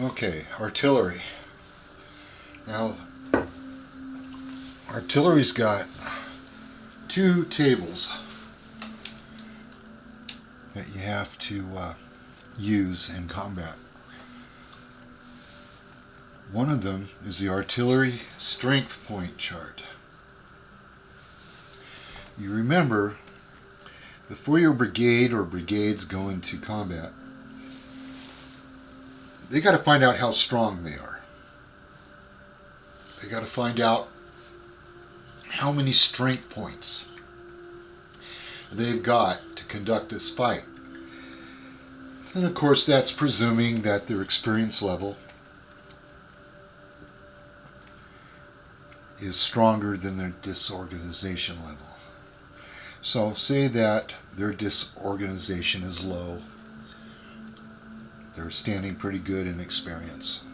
Okay, artillery. Now, artillery's got two tables that you have to use in combat. One of them is the artillery strength point chart. You remember, before your brigade or brigades go into combat, they got to find out how strong they are. They got to find out how many strength points they've got to conduct this fight. And of course that's presuming that their experience level is stronger than their disorganization level. So say that their disorganization is low. They're standing pretty good in experience.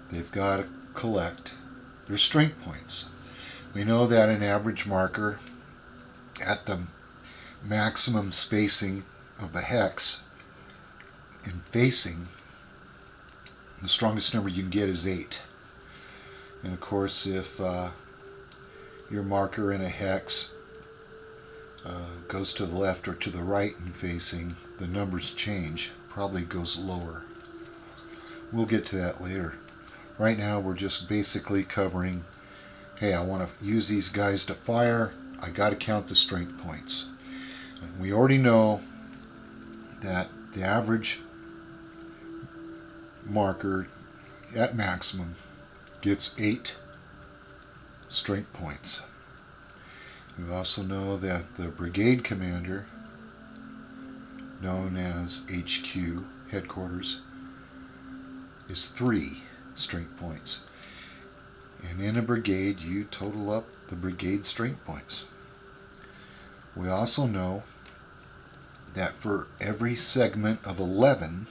They've got to collect their strength points. We know that an average marker at the maximum spacing of the hex in facing, the strongest number you can get is 8. And of course, if your marker in a hex goes to the left or to the right in facing, the numbers change, probably goes lower. We'll get to that later. Right now we're just basically covering, hey, I want to use these guys to fire, I got to count the strength points. And we already know that the average marker at maximum gets 8 strength points. We also know that the brigade commander, known as HQ, headquarters, is 3 strength points. And in a brigade, you total up the brigade strength points. We also know that for every segment of 11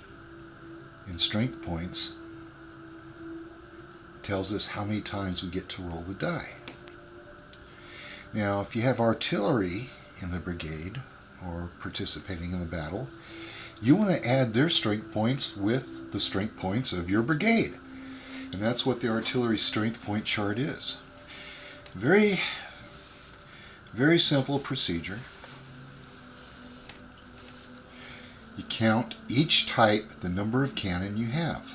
in strength points, tells us how many times we get to roll the die. Now, if you have artillery in the brigade or participating in the battle, you want to add their strength points with the strength points of your brigade. And that's what the artillery strength point chart is. Very, very simple procedure. You count each type, the number of cannon you have.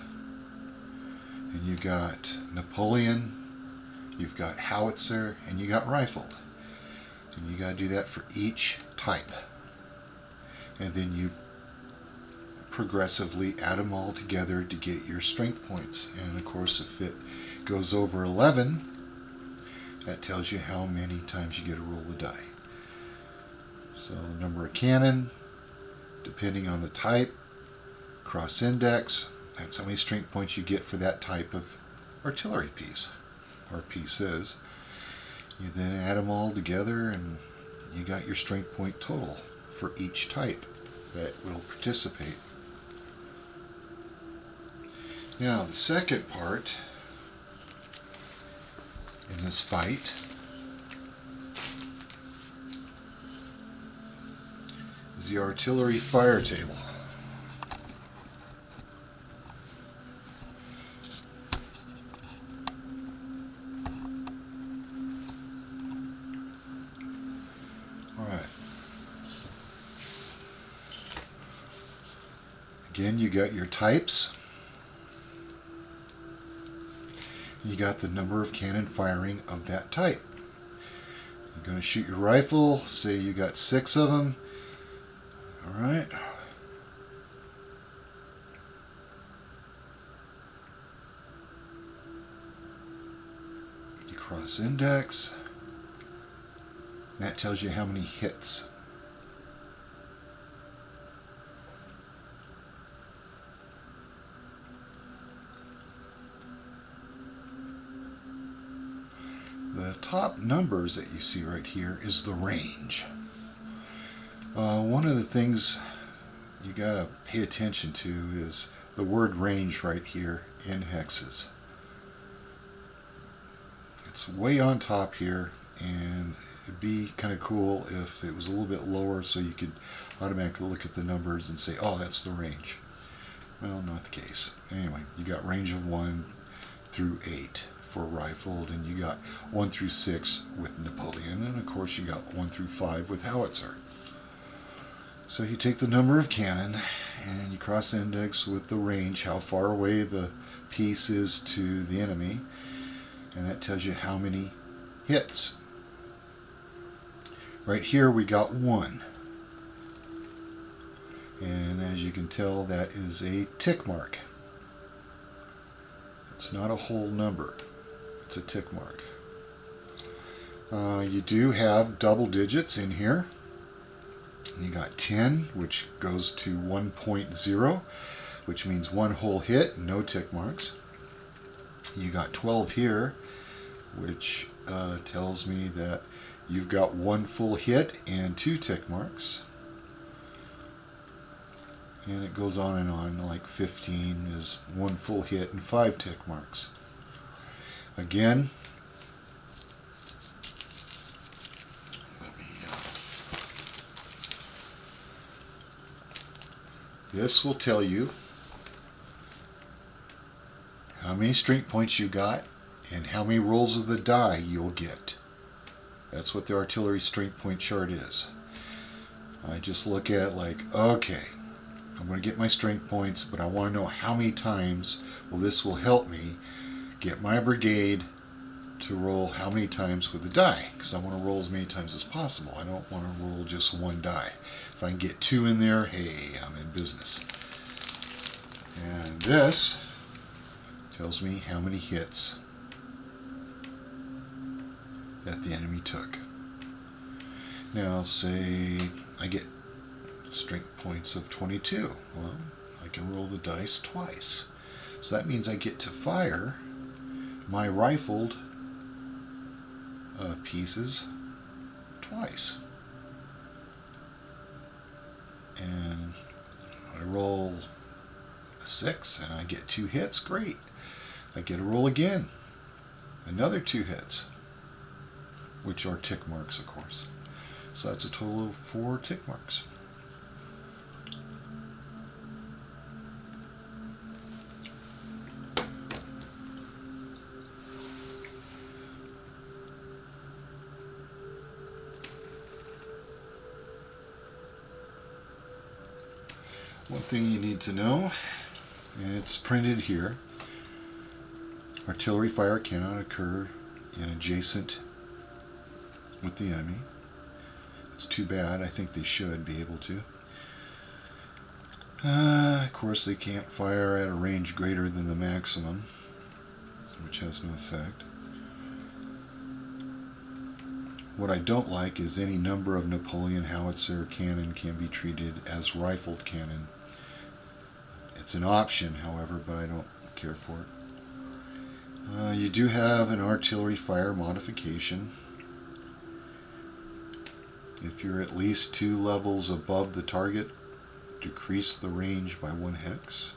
And you've got Napoleon, you've got howitzer, and you got rifled. And you got to do that for each type. And then you progressively add them all together to get your strength points. And of course, if it goes over 11, that tells you how many times you get to roll the die. So the number of cannon, depending on the type, cross index, that's how many strength points you get for that type of artillery piece, or pieces. You then add them all together and you got your strength point total for each type that will participate. Now the second part in this fight is the artillery fire table. Again, you got your types. You got the number of cannon firing of that type. You're going to shoot your rifle. Say you got 6 of them. All right. You cross index. That tells you how many hits. The top numbers that you see right here is the range. One of the things you gotta pay attention to is the word range right here in hexes. It's way on top here, and it'd be kind of cool if it was a little bit lower so you could automatically look at the numbers and say, oh, that's the range. Well, not the case. Anyway, you got range of 1 through 8 for rifled, and you got 1 through 6 with Napoleon, and of course you got 1 through 5 with howitzer. So you take the number of cannon and you cross-index with the range, how far away the piece is to the enemy, and that tells you how many hits. Right here we got 1, and as you can tell, that is a tick mark. It's not a whole number, it's a tick mark. You do have double digits in here. You got 10, which goes to 1.0, which means 1 whole hit, no tick marks. You got 12 here, which tells me that you've got 1 full hit and 2 tick marks. And it goes on, like 15 is 1 full hit and 5 tick marks. Again, this will tell you how many strength points you got and how many rolls of the die you'll get. That's what the artillery strength point chart is. I just look at it like, okay, I'm going to get my strength points, but I want to know how many times this will help me get my brigade to roll how many times with the die, because I want to roll as many times as possible. I don't want to roll just 1 die. If I can get 2 in there, hey, I'm in business. And this tells me how many hits that the enemy took. Now say I get strength points of 22. Well, I can roll the dice twice. So that means I get to fire my rifled pieces twice. And I roll a 6 and I get 2 hits, great. I get a roll again, another 2 hits, which are tick marks, of course. So that's a total of 4 tick marks. One thing you need to know, and it's printed here, artillery fire cannot occur in adjacent with the enemy. It's too bad. I think they should be able to. Of course, they can't fire at a range greater than the maximum, which has no effect. What I don't like is any number of Napoleon howitzer cannon can be treated as rifled cannon. It's an option, however, but I don't care for it. You do have an artillery fire modification. If you're at least 2 levels above the target, decrease the range by 1 hex.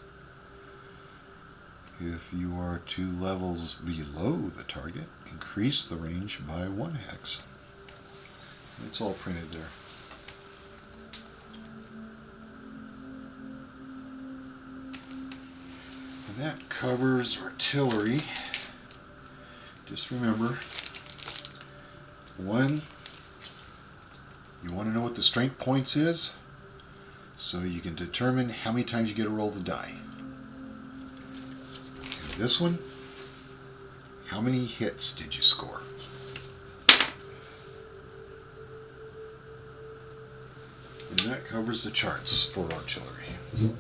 If you are 2 levels below the target, increase the range by 1 hex. It's all printed there. And that covers artillery. Just remember, 1, you want to know what the strength points is, so you can determine how many times you get to roll the die. And this one, how many hits did you score? And that covers the charts for artillery.